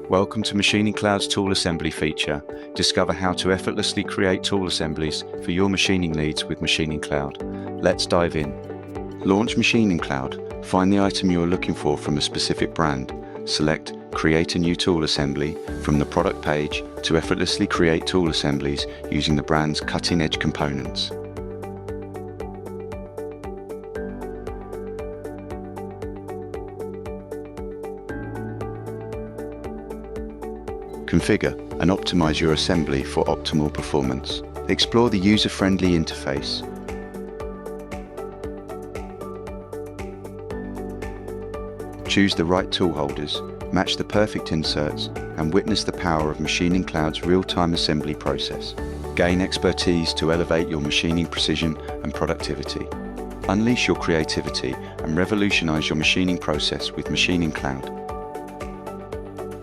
Welcome to MachiningCloud's Tool Assembly feature. Discover how to effortlessly create tool assemblies for your machining needs with MachiningCloud. Let's dive in. Launch MachiningCloud. Find the item you are looking for from a specific brand. Select Create a new tool assembly from the product page to effortlessly create tool assemblies using the brand's cutting-edge components. Configure and optimize your assembly for optimal performance. Explore the user-friendly interface. Choose the right tool holders, match the perfect inserts, and witness the power of MachiningCloud's real-time assembly process. Gain expertise to elevate your machining precision and productivity. Unleash your creativity and revolutionize your machining process with MachiningCloud.